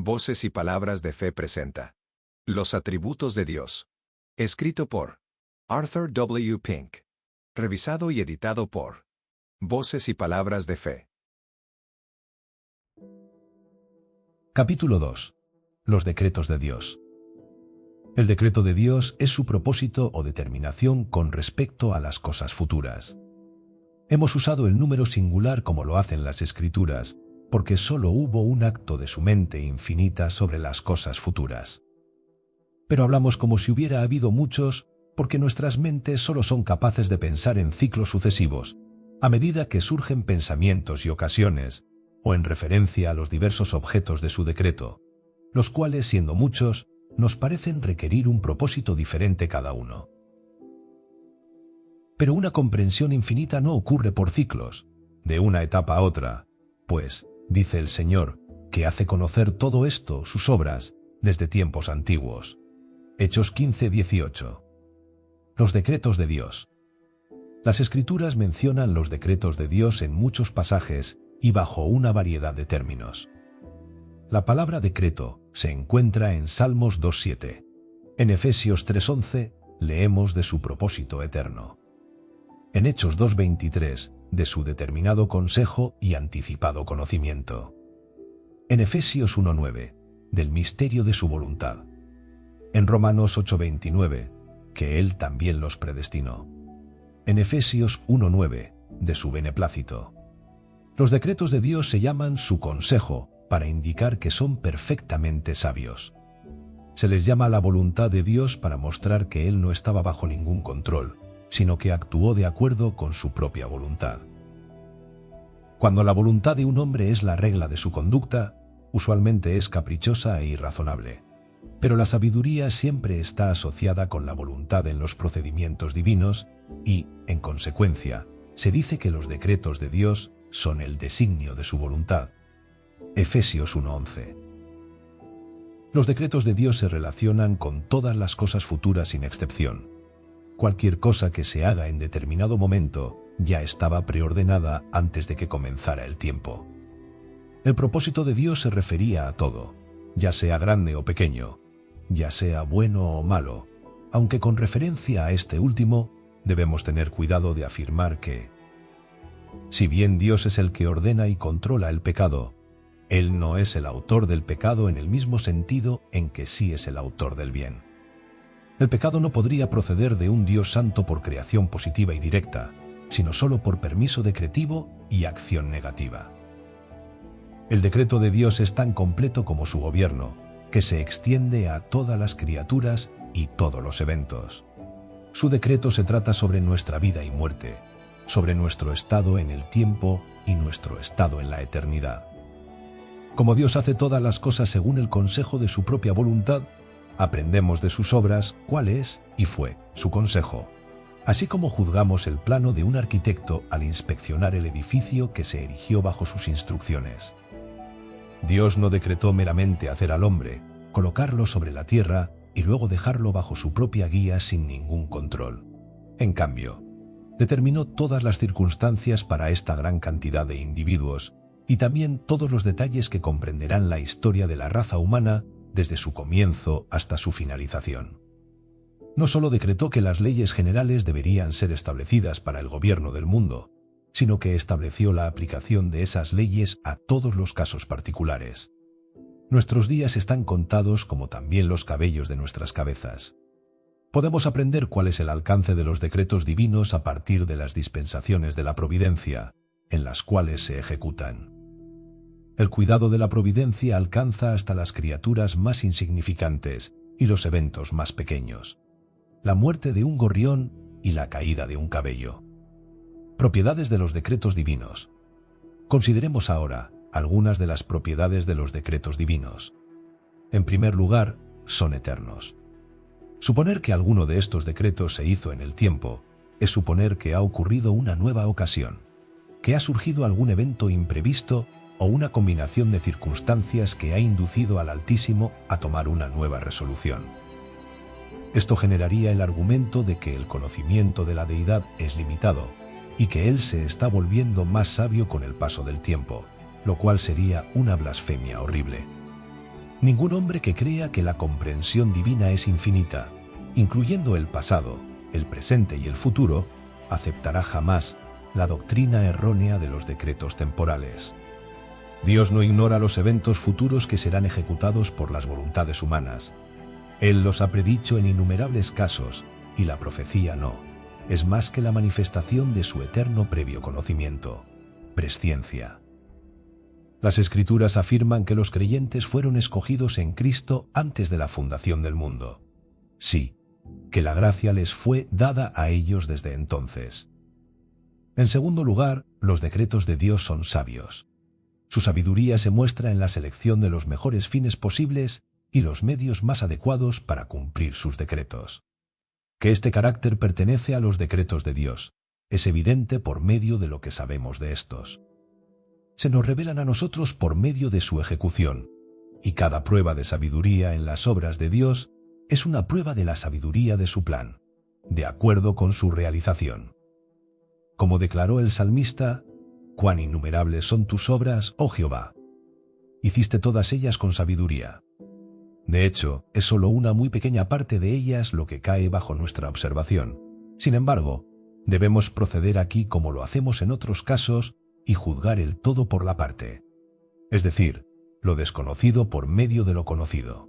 Voces y Palabras de Fe presenta Los Atributos de Dios. Escrito por Arthur W. Pink. Revisado y editado por Voces y Palabras de Fe. Capítulo 2. Los decretos de Dios. El decreto de Dios es su propósito o determinación con respecto a las cosas futuras. Hemos usado el número singular como lo hacen las Escrituras, porque solo hubo un acto de su mente infinita sobre las cosas futuras. Pero hablamos como si hubiera habido muchos, porque nuestras mentes solo son capaces de pensar en ciclos sucesivos, a medida que surgen pensamientos y ocasiones, o en referencia a los diversos objetos de su decreto, los cuales, siendo muchos, nos parecen requerir un propósito diferente cada uno. Pero una comprensión infinita no ocurre por ciclos, de una etapa a otra, pues, dice el Señor, que hace conocer todo esto, sus obras, desde tiempos antiguos. Hechos 15:18. Los decretos de Dios. Las Escrituras mencionan los decretos de Dios en muchos pasajes y bajo una variedad de términos. La palabra decreto se encuentra en Salmos 2:7. En Efesios 3:11 leemos de su propósito eterno. En Hechos 2:23 de su determinado consejo y anticipado conocimiento. En Efesios 1:9 del misterio de su voluntad. En Romanos 8:29 que Él también los predestinó. En Efesios 1:9 de su beneplácito. Los decretos de Dios se llaman su consejo para indicar que son perfectamente sabios. Se les llama la voluntad de Dios para mostrar que Él no estaba bajo ningún control, sino que actuó de acuerdo con su propia voluntad. Cuando la voluntad de un hombre es la regla de su conducta, usualmente es caprichosa e irrazonable. Pero la sabiduría siempre está asociada con la voluntad en los procedimientos divinos y, en consecuencia, se dice que los decretos de Dios son el designio de su voluntad. Efesios 1:11. Los decretos de Dios se relacionan con todas las cosas futuras sin excepción. Cualquier cosa que se haga en determinado momento ya estaba preordenada antes de que comenzara el tiempo. El propósito de Dios se refería a todo, ya sea grande o pequeño, ya sea bueno o malo, aunque con referencia a este último, debemos tener cuidado de afirmar que, si bien Dios es el que ordena y controla el pecado, Él no es el autor del pecado en el mismo sentido en que sí es el autor del bien. El pecado no podría proceder de un Dios santo por creación positiva y directa, sino solo por permiso decretivo y acción negativa. El decreto de Dios es tan completo como su gobierno, que se extiende a todas las criaturas y todos los eventos. Su decreto se trata sobre nuestra vida y muerte, sobre nuestro estado en el tiempo y nuestro estado en la eternidad. Como Dios hace todas las cosas según el consejo de su propia voluntad, aprendemos de sus obras cuál es y fue su consejo, así como juzgamos el plano de un arquitecto al inspeccionar el edificio que se erigió bajo sus instrucciones. Dios no decretó meramente hacer al hombre, colocarlo sobre la tierra y luego dejarlo bajo su propia guía sin ningún control. En cambio, determinó todas las circunstancias para esta gran cantidad de individuos y también todos los detalles que comprenderán la historia de la raza humana desde su comienzo hasta su finalización. No solo decretó que las leyes generales deberían ser establecidas para el gobierno del mundo, sino que estableció la aplicación de esas leyes a todos los casos particulares. Nuestros días están contados como también los cabellos de nuestras cabezas. Podemos aprender cuál es el alcance de los decretos divinos a partir de las dispensaciones de la providencia, en las cuales se ejecutan. El cuidado de la providencia alcanza hasta las criaturas más insignificantes y los eventos más pequeños. La muerte de un gorrión y la caída de un cabello. Propiedades de los decretos divinos. Consideremos ahora algunas de las propiedades de los decretos divinos. En primer lugar, son eternos. Suponer que alguno de estos decretos se hizo en el tiempo es suponer que ha ocurrido una nueva ocasión, que ha surgido algún evento imprevisto o una combinación de circunstancias que ha inducido al Altísimo a tomar una nueva resolución. Esto generaría el argumento de que el conocimiento de la deidad es limitado y que Él se está volviendo más sabio con el paso del tiempo, lo cual sería una blasfemia horrible. Ningún hombre que crea que la comprensión divina es infinita, incluyendo el pasado, el presente y el futuro, aceptará jamás la doctrina errónea de los decretos temporales. Dios no ignora los eventos futuros que serán ejecutados por las voluntades humanas. Él los ha predicho en innumerables casos, y la profecía no. Es más que la manifestación de su eterno previo conocimiento, presciencia. Las Escrituras afirman que los creyentes fueron escogidos en Cristo antes de la fundación del mundo. Sí, que la gracia les fue dada a ellos desde entonces. En segundo lugar, los decretos de Dios son sabios. Su sabiduría se muestra en la selección de los mejores fines posibles y los medios más adecuados para cumplir sus decretos. Que este carácter pertenece a los decretos de Dios es evidente por medio de lo que sabemos de estos. Se nos revelan a nosotros por medio de su ejecución, y cada prueba de sabiduría en las obras de Dios es una prueba de la sabiduría de su plan, de acuerdo con su realización. Como declaró el salmista, «Cuán innumerables son tus obras, oh Jehová. Hiciste todas ellas con sabiduría». De hecho, es solo una muy pequeña parte de ellas lo que cae bajo nuestra observación. Sin embargo, debemos proceder aquí como lo hacemos en otros casos y juzgar el todo por la parte, es decir, lo desconocido por medio de lo conocido.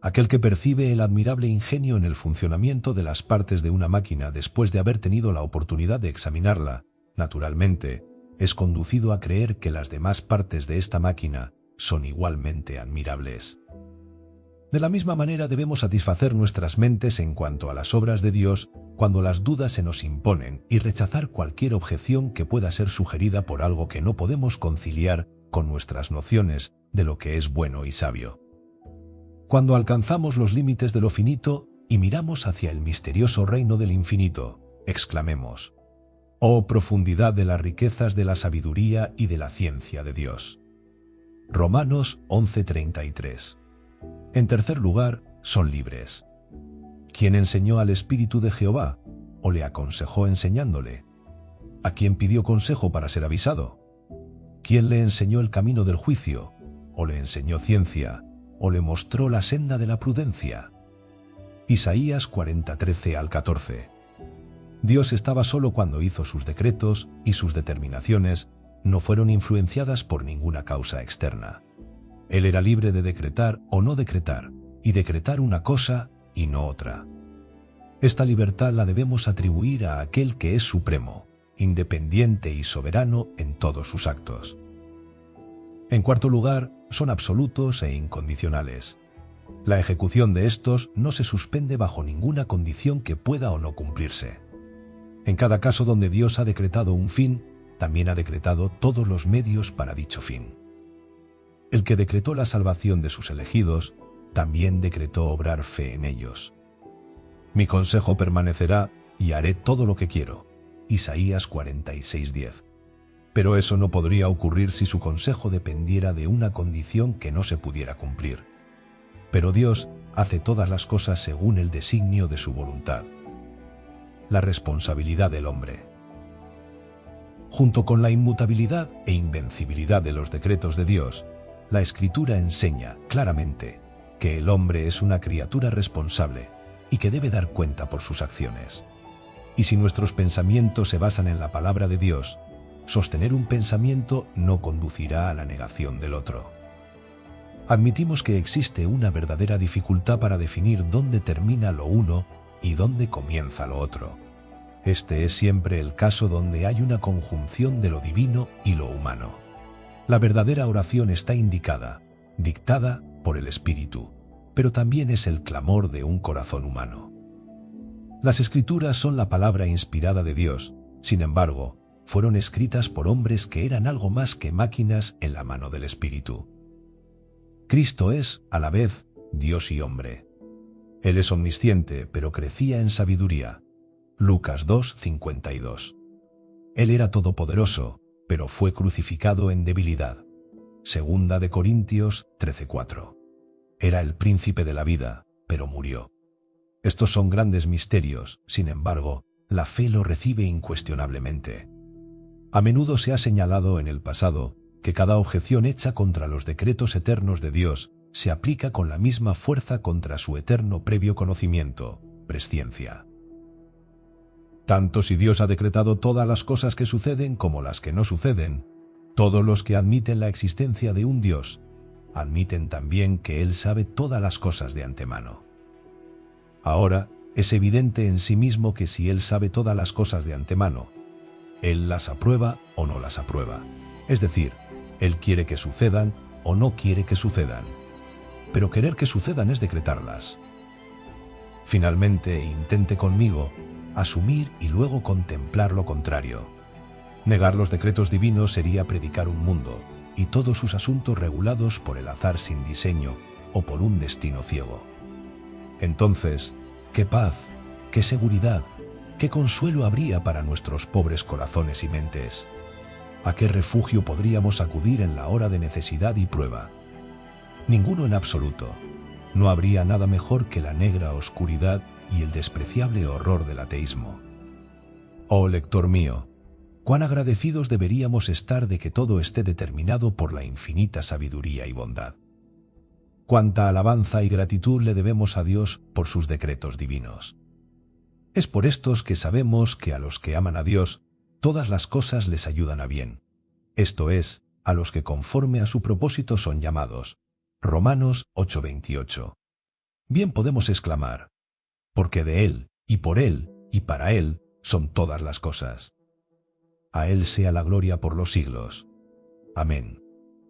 Aquel que percibe el admirable ingenio en el funcionamiento de las partes de una máquina después de haber tenido la oportunidad de examinarla, naturalmente, es conducido a creer que las demás partes de esta máquina son igualmente admirables. De la misma manera debemos satisfacer nuestras mentes en cuanto a las obras de Dios cuando las dudas se nos imponen y rechazar cualquier objeción que pueda ser sugerida por algo que no podemos conciliar con nuestras nociones de lo que es bueno y sabio. Cuando alcanzamos los límites de lo finito y miramos hacia el misterioso reino del infinito, exclamemos: «Oh profundidad de las riquezas de la sabiduría y de la ciencia de Dios». Romanos 11:33. En tercer lugar, son libres. ¿Quién enseñó al Espíritu de Jehová o le aconsejó enseñándole? ¿A quién pidió consejo para ser avisado? ¿Quién le enseñó el camino del juicio o le enseñó ciencia o le mostró la senda de la prudencia? Isaías 40:13-14. Dios estaba solo cuando hizo sus decretos y sus determinaciones no fueron influenciadas por ninguna causa externa. Él era libre de decretar o no decretar, y decretar una cosa y no otra. Esta libertad la debemos atribuir a aquel que es supremo, independiente y soberano en todos sus actos. En cuarto lugar, son absolutos e incondicionales. La ejecución de estos no se suspende bajo ninguna condición que pueda o no cumplirse. En cada caso donde Dios ha decretado un fin, también ha decretado todos los medios para dicho fin. El que decretó la salvación de sus elegidos, también decretó obrar fe en ellos. Mi consejo permanecerá y haré todo lo que quiero. Isaías 46:10. Pero eso no podría ocurrir si su consejo dependiera de una condición que no se pudiera cumplir. Pero Dios hace todas las cosas según el designio de su voluntad. La responsabilidad del hombre. Junto con la inmutabilidad e invencibilidad de los decretos de Dios, la Escritura enseña claramente que el hombre es una criatura responsable y que debe dar cuenta por sus acciones. Y si nuestros pensamientos se basan en la palabra de Dios, sostener un pensamiento no conducirá a la negación del otro. Admitimos que existe una verdadera dificultad para definir dónde termina lo uno y dónde comienza lo otro. Este es siempre el caso donde hay una conjunción de lo divino y lo humano. La verdadera oración está indicada, dictada por el Espíritu, pero también es el clamor de un corazón humano. Las Escrituras son la palabra inspirada de Dios, sin embargo, fueron escritas por hombres que eran algo más que máquinas en la mano del Espíritu. Cristo es, a la vez, Dios y hombre. Él es omnisciente, pero crecía en sabiduría. Lucas 2:52. Él era todopoderoso, pero fue crucificado en debilidad. Segunda de Corintios 13:4. Era el príncipe de la vida, pero murió. Estos son grandes misterios, sin embargo, la fe lo recibe incuestionablemente. A menudo se ha señalado en el pasado que cada objeción hecha contra los decretos eternos de Dios se aplica con la misma fuerza contra su eterno previo conocimiento, presciencia. Tanto si Dios ha decretado todas las cosas que suceden como las que no suceden, todos los que admiten la existencia de un Dios, admiten también que Él sabe todas las cosas de antemano. Ahora, es evidente en sí mismo que si Él sabe todas las cosas de antemano, Él las aprueba o no las aprueba. Es decir, Él quiere que sucedan o no quiere que sucedan. Pero querer que sucedan es decretarlas. Finalmente, intente conmigo asumir y luego contemplar lo contrario. Negar los decretos divinos sería predicar un mundo y todos sus asuntos regulados por el azar sin diseño o por un destino ciego. Entonces, ¿qué paz, qué seguridad, qué consuelo habría para nuestros pobres corazones y mentes? ¿A qué refugio podríamos acudir en la hora de necesidad y prueba? Ninguno en absoluto. No habría nada mejor que la negra oscuridad y el despreciable horror del ateísmo. Oh lector mío, cuán agradecidos deberíamos estar de que todo esté determinado por la infinita sabiduría y bondad. Cuánta alabanza y gratitud le debemos a Dios por sus decretos divinos. Es por estos que sabemos que a los que aman a Dios, todas las cosas les ayudan a bien. Esto es, a los que conforme a su propósito son llamados. Romanos 8:28. Bien podemos exclamar, porque de Él, y por Él, y para Él, son todas las cosas. A Él sea la gloria por los siglos. Amén.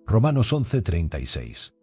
Romanos 11:36.